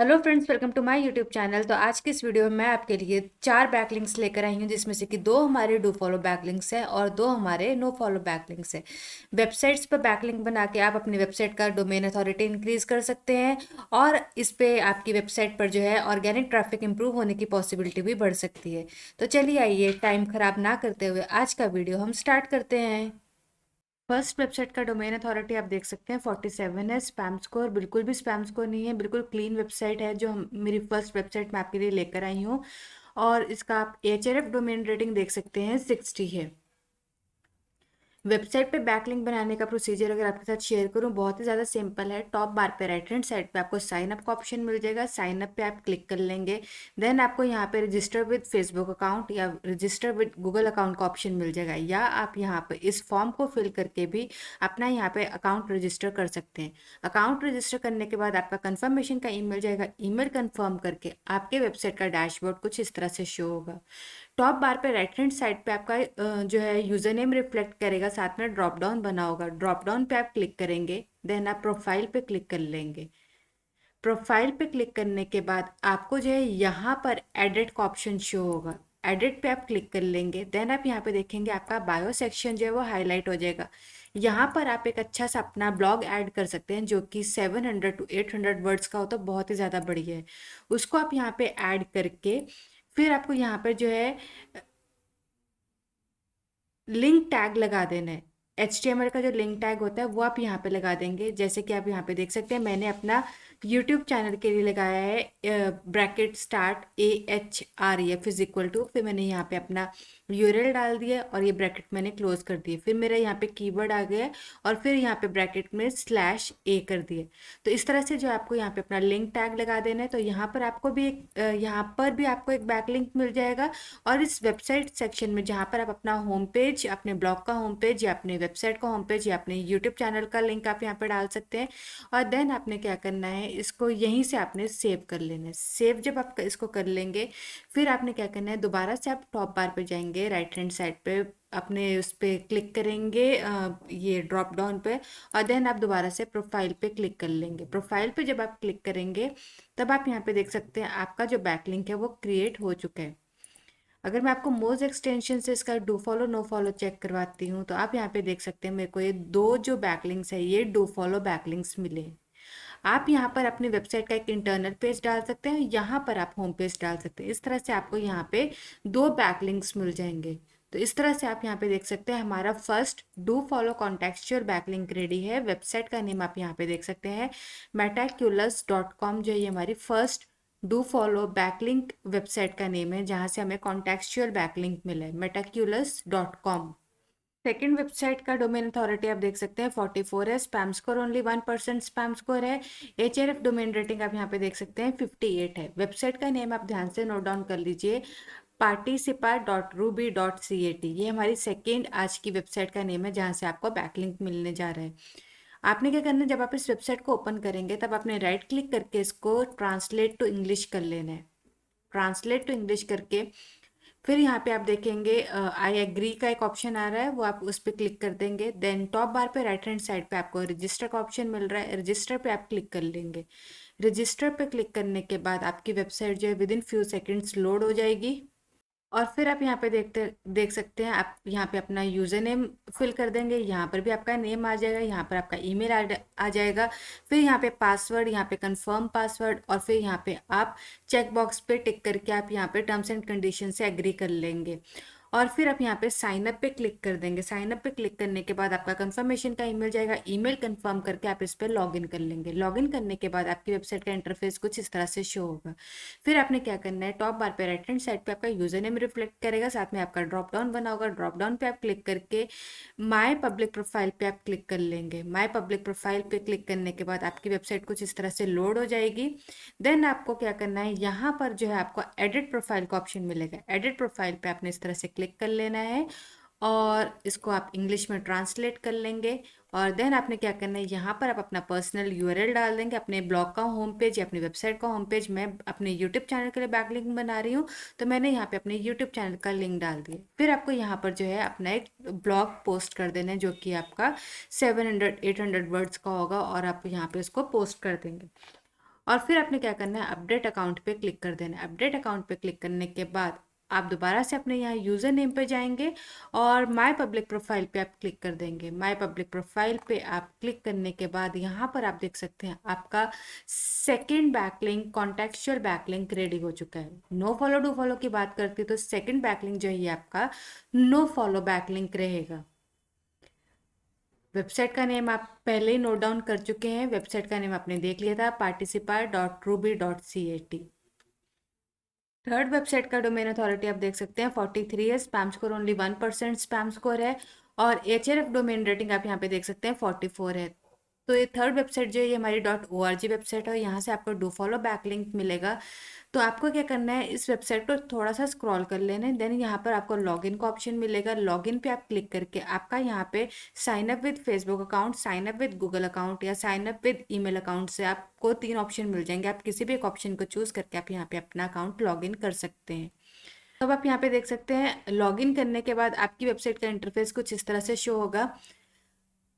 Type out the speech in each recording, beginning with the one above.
Hello friends, welcome to my YouTube channel. तो आज की इस वीडियो में मैं आपके लिए 4 बैकलिंक्स लेकर आई हूँ, जिसमें से कि 2 हमारे डू फॉलो बैकलिंक्स है और 2 हमारे नो फॉलो बैकलिंक्स है। वेबसाइट्स पर बैकलिंक बना के आप अपनी वेबसाइट का डोमेन अथॉरिटी इंक्रीज कर सकते हैं और इस पे आपकी वेबसाइट पर जो है ऑर्गेनिक ट्रैफिक इंप्रूव होने की पॉसिबिलिटी भी बढ़ सकती है। तो चलिए आइए टाइम खराब ना करते हुए आज का वीडियो हम स्टार्ट करते हैं। फर्स्ट वेबसाइट का डोमेन अथॉरिटी आप देख सकते हैं 47 है। स्पैम स्कोर बिल्कुल भी स्पैम स्कोर नहीं है, बिल्कुल क्लीन वेबसाइट है जो मेरी फर्स्ट वेबसाइट मैं आपके लिए लेकर आई हूँ। और इसका आप एचआरएफ डोमेन रेटिंग देख सकते हैं 60 है। वेबसाइट पे बैकलिंक बनाने का प्रोसीजर अगर आपके साथ शेयर करूं, बहुत ही ज़्यादा सिंपल है। टॉप बार पे राइट हैंड साइड पे आपको साइन अप का ऑप्शन मिल जाएगा। साइन अप पे आप क्लिक कर लेंगे। देन आपको यहाँ पे रजिस्टर विद फेसबुक अकाउंट या रजिस्टर विद गूगल अकाउंट का ऑप्शन मिल जाएगा, या आप यहाँ पे इस फॉर्म को फिल करके भी अपना यहाँ पे अकाउंट रजिस्टर कर सकते हैं। अकाउंट रजिस्टर करने के बाद आपका कंफर्मेशन का ईमेल जाएगा। ईमेल कंफर्म करके आपके वेबसाइट का डैशबोर्ड कुछ इस तरह से शो होगा। टॉप बार पे राइट हैंड साइड पे आपका जो है यूजर नेम रिफ्लेक्ट करेगा, साथ में ड्रॉप डाउन बना होगा। ड्रॉप डाउन पे आप क्लिक करेंगे। देन आप प्रोफाइल पे क्लिक कर लेंगे। प्रोफाइल पे क्लिक करने के बाद आपको जो है यहाँ पर एडिट का ऑप्शन शो होगा। एडिट पे आप क्लिक कर लेंगे। देन आप यहाँ पे देखेंगे आपका बायो सेक्शन जो है वो हाईलाइट हो जाएगा। यहाँ पर आप एक अच्छा सा अपना ब्लॉग ऐड कर सकते हैं, जो कि 700 to 800 वर्ड्स का हो तो बहुत ही ज़्यादा बढ़िया है। उसको आप यहाँ पे ऐड करके फिर आपको यहाँ पर जो है लिंक टैग लगा देना है। HTML का जो लिंक टैग होता है वो आप यहाँ पे लगा देंगे। जैसे कि आप यहाँ पे देख सकते हैं, मैंने अपना YouTube चैनल के लिए लगाया है bracket start AHREF is equal to, फिर मैंने यहाँ पे अपना URL डाल दिया और ये ब्रैकेट मैंने क्लोज कर दिए। फिर मेरा यहाँ पे कीवर्ड आ गया और फिर यहाँ पे ब्रैकेट में /A कर दिए। तो इस तरह से जो आपको यहाँ पे अपना लिंक टैग लगा देना है, तो यहाँ पर आपको भी यहाँ पर भी आपको एक बैकलिंक मिल जाएगा। और इस वेबसाइट सेक्शन में जहाँ पर आप अपना होम पेज, अपने ब्लॉग का होम पेज या अपने वेबसाइट का होम पेज या अपने यूट्यूब चैनल का लिंक आप यहाँ पर डाल सकते हैं। और देन आपने क्या करना है, इसको यहीं से आपने सेव कर लेना है। सेव जब आप इसको कर लेंगे, फिर आपने क्या करना है, दोबारा से आप टॉप बार पे जाएंगे, राइट हैंड साइड पे अपने उस पे क्लिक करेंगे ये ड्रॉप डाउन पे, और देन आप दोबारा से प्रोफाइल पे क्लिक कर लेंगे। प्रोफाइल पे जब आप क्लिक करेंगे तब आप यहाँ पे देख सकते हैं आपका जो बैकलिंक है वो क्रिएट हो चुका है। अगर मैं आपको मोज एक्सटेंशन से इसका do follow no follow check करवाती हूँ, तो आप यहाँ पे देख सकते हैं मेरे को ये 2 जो बैकलिंक्स है ये डू फॉलो बैकलिंक्स मिले हैं। आप यहाँ पर अपनी वेबसाइट का एक इंटरनल पेज डाल सकते हैं, यहाँ पर आप होम पेज डाल सकते हैं। इस तरह से आपको यहाँ पे 2 बैकलिंक्स मिल जाएंगे। तो इस तरह से आप यहाँ पे देख सकते हैं हमारा first do follow contextual backlink ready है। वेबसाइट का नेम आप यहाँ पे देख सकते हैं metaculous.com, जो ये हमारी first do follow backlink website का नेम है, जहाँ से हमें कॉन्टेक्चुअल बैकलिंक मिला है metaculous.com। सेकेंड वेबसाइट का डोमेन अथॉरिटी आप देख सकते हैं 44 है। Spam score only 1% spam score है। HRF डोमेन रेटिंग आप यहाँ पे देख सकते हैं 58 है। वेबसाइट का नेम आप ध्यान से नोट डाउन कर लीजिए, participa.ruby.cat। ये हमारी सेकेंड आज की वेबसाइट का नेम है, जहाँ से आपको बैकलिंक मिलने जा रहा है। आपने क्या करना है, जब आप इस वेबसाइट को ओपन करेंगे तब आपने राइट क्लिक करके इसको ट्रांसलेट टू इंग्लिश कर लेना है। ट्रांसलेट टू इंग्लिश करके फिर यहाँ पे आप देखेंगे आई एग्री का एक ऑप्शन आ रहा है, वो आप उस पर क्लिक कर देंगे। देन टॉप बार पे राइट हैंड साइड पे आपको रजिस्टर का ऑप्शन मिल रहा है, रजिस्टर पे आप क्लिक कर लेंगे। रजिस्टर पे क्लिक करने के बाद आपकी वेबसाइट जो है with in few seconds load हो जाएगी। और फिर आप यहाँ पे देख सकते हैं, आप यहाँ पे अपना यूज़र नेम फिल कर देंगे। यहाँ पर भी आपका नेम आ जाएगा, यहाँ पर आपका ईमेल आ जाएगा। फिर यहाँ पे पासवर्ड, यहाँ पे कंफर्म पासवर्ड, और फिर यहाँ पे आप चेक बॉक्स पे टिक करके आप यहाँ पे टर्म्स एंड कंडीशन से एग्री कर लेंगे। और फिर आप यहाँ पे साइन अप पे क्लिक कर देंगे। साइन अप पे क्लिक करने के बाद आपका कंफर्मेशन का ईमेल जाएगा। ईमेल कंफर्म करके आप इस पर लॉगिन कर लेंगे। लॉगिन करने के बाद आपकी वेबसाइट का इंटरफेस कुछ इस तरह से शो होगा। फिर आपने क्या करना है, टॉप बार पे राइट हैंड साइड पे आपका यूजर नेम रिफ्लेक्ट करेगा, साथ में आपका ड्रॉप डाउन बना होगा। ड्रॉप डाउन पे आप क्लिक करके माय पब्लिक प्रोफाइल पे आप क्लिक कर लेंगे। माय पब्लिक प्रोफाइल पे क्लिक करने के बाद आपकी वेबसाइट कुछ इस तरह से लोड हो जाएगी। देन आपको क्या करना है, यहाँ पर जो है आपको एडिट प्रोफाइल का ऑप्शन मिलेगा। एडिट प्रोफाइल पे आपने इस तरह से क्लिक कर लेना है और इसको आप इंग्लिश में ट्रांसलेट कर लेंगे। और देन आपने क्या करना है, यहाँ पर आप अपना पर्सनल URL डाल देंगे, अपने ब्लॉग का होम पेज या अपनी वेबसाइट का होम पेज। मैं अपने यूट्यूब चैनल के लिए बैकलिंक बना रही हूँ, तो मैंने यहाँ पे अपने यूट्यूब चैनल का लिंक डाल दिया। फिर आपको यहाँ पर जो है अपना एक ब्लॉग पोस्ट कर देना है, जो कि आपका 700-800 वर्ड्स का होगा, और आप यहाँ पे उसको पोस्ट कर देंगे। और फिर आपने क्या करना है, अपडेट अकाउंट पे क्लिक कर देना है। अपडेट अकाउंट पे क्लिक करने के बाद आप दोबारा से अपने यहाँ यूज़र नेम पे जाएंगे और माय पब्लिक प्रोफाइल पे आप क्लिक कर देंगे। माय पब्लिक प्रोफाइल पे आप क्लिक करने के बाद यहाँ पर आप देख सकते हैं आपका second backlink contextual backlink ready हो चुका है। नो फॉलो डू फॉलो की बात करती तो सेकंड बैकलिंक जो है आपका नो फॉलो बैकलिंक रहेगा। वेबसाइट का नेम आप पहले ही नोट डाउन कर चुके हैं। वेबसाइट का नेम आपने देख लिया था, participar.ruby.cat। थर्ड वेबसाइट का डोमेन अथॉरिटी आप देख सकते हैं 43 है, spam score only 1% spam score है, और एचआरएफ डोमेन रेटिंग आप यहाँ पे देख सकते हैं 44 है। तो ये थर्ड वेबसाइट जो है ये हमारी .org वेबसाइट है, और यहाँ से आपको डू फॉलो बैकलिंक मिलेगा। तो आपको क्या करना है, इस वेबसाइट पर थोड़ा सा स्क्रॉल कर लेना है, देन यहाँ पर आपको लॉगिन का ऑप्शन मिलेगा। लॉगिन पे आप क्लिक करके आपका यहाँ पे sign up with Facebook account, sign up with Google account या sign up with email account से आपको 3 ऑप्शन मिल जाएंगे। आप किसी भी एक ऑप्शन को चूज करके आप यहाँ पे अपना अकाउंट लॉगिन कर सकते हैं। तो अब आप यहाँ पे देख सकते हैं लॉगिन करने के बाद आपकी वेबसाइट का इंटरफेस कुछ इस तरह से शो होगा।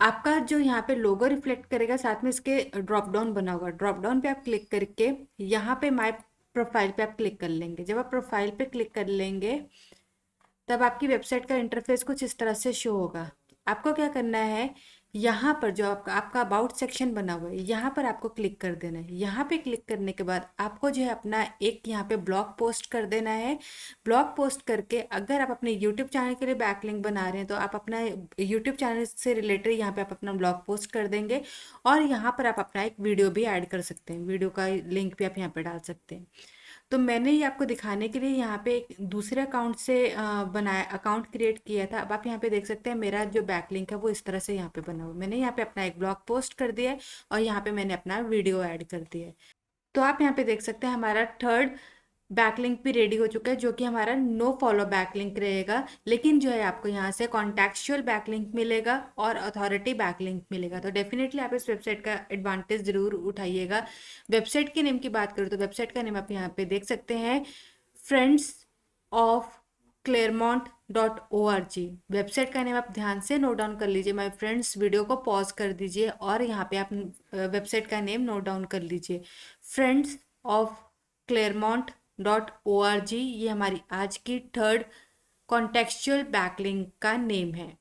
आपका जो यहाँ पे लोगो रिफ्लेक्ट करेगा, साथ में इसके ड्रॉप डाउन बना होगा। ड्रॉप डाउन पे आप क्लिक करके यहाँ पे माय प्रोफाइल पे आप क्लिक कर लेंगे। जब आप प्रोफाइल पे क्लिक कर लेंगे तब आपकी वेबसाइट का इंटरफेस कुछ इस तरह से शो होगा। आपको क्या करना है, यहाँ पर जो आपका अबाउट सेक्शन बना हुआ है यहाँ पर आपको क्लिक कर देना है। यहाँ पे क्लिक करने के बाद आपको जो है अपना एक यहाँ पे ब्लॉग पोस्ट कर देना है। ब्लॉग पोस्ट करके अगर आप अपने यूट्यूब चैनल के लिए बैकलिंक बना रहे हैं तो आप अपना यूट्यूब चैनल से रिलेटेड यहाँ पे आप अपना ब्लॉग पोस्ट कर देंगे, और यहाँ पर आप अपना एक वीडियो भी ऐड कर सकते हैं। वीडियो का लिंक भी आप यहाँ पे डाल सकते हैं। तो मैंने ये आपको दिखाने के लिए यहाँ पे एक दूसरे अकाउंट से बनाया, अकाउंट क्रिएट किया था। अब आप यहाँ पे देख सकते हैं मेरा जो बैकलिंक है वो इस तरह से यहाँ पे बना हुआ है। मैंने यहाँ पे अपना एक ब्लॉग पोस्ट कर दिया है और यहाँ पे मैंने अपना वीडियो ऐड कर दिया है। तो आप यहाँ पे देख सकते हैं हमारा थर्ड बैकलिंक भी रेडी हो चुका है, जो कि हमारा नो फॉलो बैकलिंक रहेगा। लेकिन जो है आपको यहाँ से कॉन्टेक्चुअल बैकलिंक मिलेगा और अथॉरिटी बैकलिंक मिलेगा। तो डेफिनेटली आप इस वेबसाइट का एडवांटेज जरूर उठाइएगा। वेबसाइट के नेम की बात करूँ तो वेबसाइट का नेम आप यहाँ पे देख सकते हैं, फ्रेंड्स ऑफ claremont.org। वेबसाइट का नेम आप ध्यान से नोट डाउन कर लीजिए। माय फ्रेंड्स, वीडियो को पॉज कर दीजिए और यहाँ पे आप वेबसाइट का नेम नोट डाउन कर लीजिए, फ्रेंड्स ऑफ claremont.org। ये हमारी आज की थर्ड कॉन्टेक्चुअल बैकलिंक का नेम है।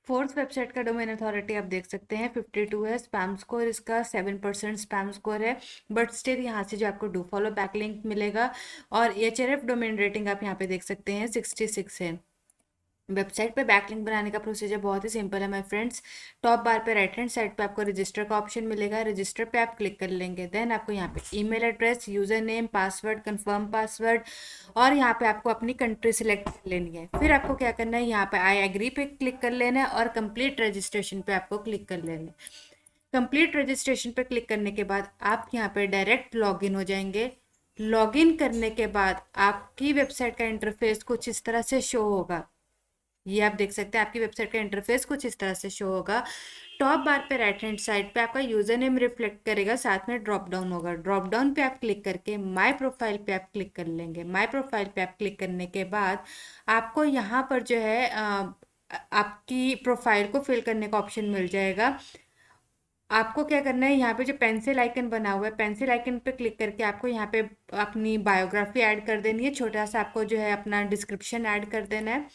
फोर्थ वेबसाइट का डोमेन अथॉरिटी आप देख सकते हैं 52 है, स्पैम स्कोर इसका 7% स्पैम स्कोर है, बट स्टिल यहाँ से जो आपको डू फॉलो बैकलिंक मिलेगा। और एचआरएफ डोमेन रेटिंग आप यहाँ पे देख सकते हैं 66 है। वेबसाइट पे बैकलिंक बनाने का प्रोसीजर बहुत ही सिंपल है माय फ्रेंड्स। टॉप बार पे राइट हैंड साइड पे आपको रजिस्टर का ऑप्शन मिलेगा। रजिस्टर पे आप क्लिक कर लेंगे, देन आपको यहाँ पे email address, user name, password, confirm password, और यहाँ पे आपको अपनी कंट्री सिलेक्ट कर लेनी है। फिर आपको क्या करना है, यहाँ पे आई एग्री पे क्लिक कर लेना है और कंप्लीट रजिस्ट्रेशन पे आपको क्लिक कर लेना है। कंप्लीट रजिस्ट्रेशन पे क्लिक करने के बाद आप यहाँ पे डायरेक्ट लॉगिन हो जाएंगे। लॉगिन करने के बाद आपकी वेबसाइट का इंटरफेस कुछ इस तरह से शो होगा। ये आप देख सकते हैं आपकी वेबसाइट का इंटरफेस कुछ इस तरह से शो होगा। टॉप बार पे राइट हैंड साइड पे आपका यूजर नेम रिफ्लेक्ट करेगा, साथ में ड्रॉप डाउन होगा। ड्रॉप डाउन पे आप क्लिक करके माय प्रोफाइल पे आप क्लिक कर लेंगे। माय प्रोफाइल पे आप क्लिक करने के बाद आपको यहाँ पर जो है आपकी प्रोफाइल को फिल करने का ऑप्शन मिल जाएगा। आपको क्या करना है, यहाँ पे जो पेंसिल आइकन बना हुआ है, पेंसिल आइकन पे क्लिक करके आपको यहाँ पे अपनी बायोग्राफी ऐड कर देनी है। छोटा सा आपको जो है अपना डिस्क्रिप्शन ऐड कर देना है,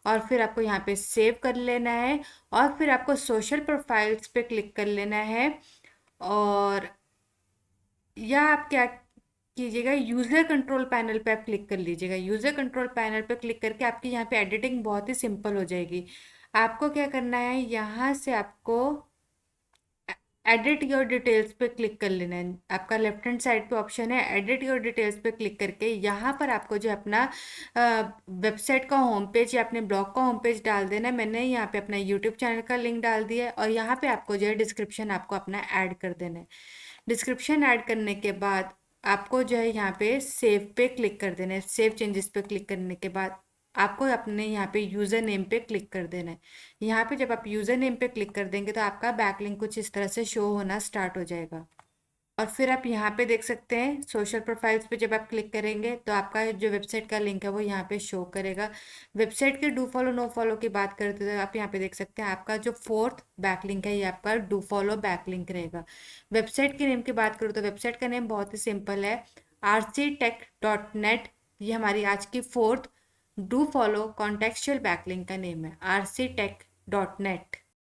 और फिर आपको यहाँ पे सेव कर लेना है, और फिर आपको सोशल प्रोफाइल्स पे क्लिक कर लेना है। और या आप क्या कीजिएगा, यूज़र कंट्रोल पैनल पे आप क्लिक कर लीजिएगा। यूज़र कंट्रोल पैनल पे क्लिक करके आपकी यहाँ पे एडिटिंग बहुत ही सिंपल हो जाएगी। आपको क्या करना है, यहाँ से आपको एडिट योर डिटेल्स पे क्लिक कर लेना है। आपका लेफ्ट हैंड साइड पे ऑप्शन है एडिट योर डिटेल्स पे क्लिक करके यहाँ पर आपको जो अपना वेबसाइट का होम पेज या अपने ब्लॉग का होम पेज डाल देना है। मैंने यहाँ पे अपना यूट्यूब चैनल का लिंक डाल दिया है, और यहाँ पे आपको जो है डिस्क्रिप्शन आपको अपना ऐड कर देना है। डिस्क्रिप्शन ऐड करने के बाद आपको जो है यहाँ पे सेव पे क्लिक कर देना है। सेव चेंजेस पे क्लिक करने के बाद आपको अपने यहाँ पे यूज़र नेम पे क्लिक कर देना है। यहाँ पे जब आप यूज़र नेम पे क्लिक कर देंगे तो आपका बैकलिंक कुछ इस तरह से शो होना स्टार्ट हो जाएगा। और फिर आप यहाँ पे देख सकते हैं सोशल प्रोफाइल्स पे जब आप क्लिक करेंगे तो आपका जो वेबसाइट का लिंक है वो यहाँ पे शो करेगा। वेबसाइट के डू फॉलो नो फॉलो की बात करते तो आप यहाँ पे देख सकते हैं आपका जो फोर्थ बैकलिंक है ये आपका डू फॉलो बैकलिंक रहेगा। वेबसाइट के नेम की बात करूँ तो वेबसाइट का नेम बहुत ही सिंपल है, rctech.net। ये हमारी आज की fourth do follow contextual backlink का नेम है, rctech.net।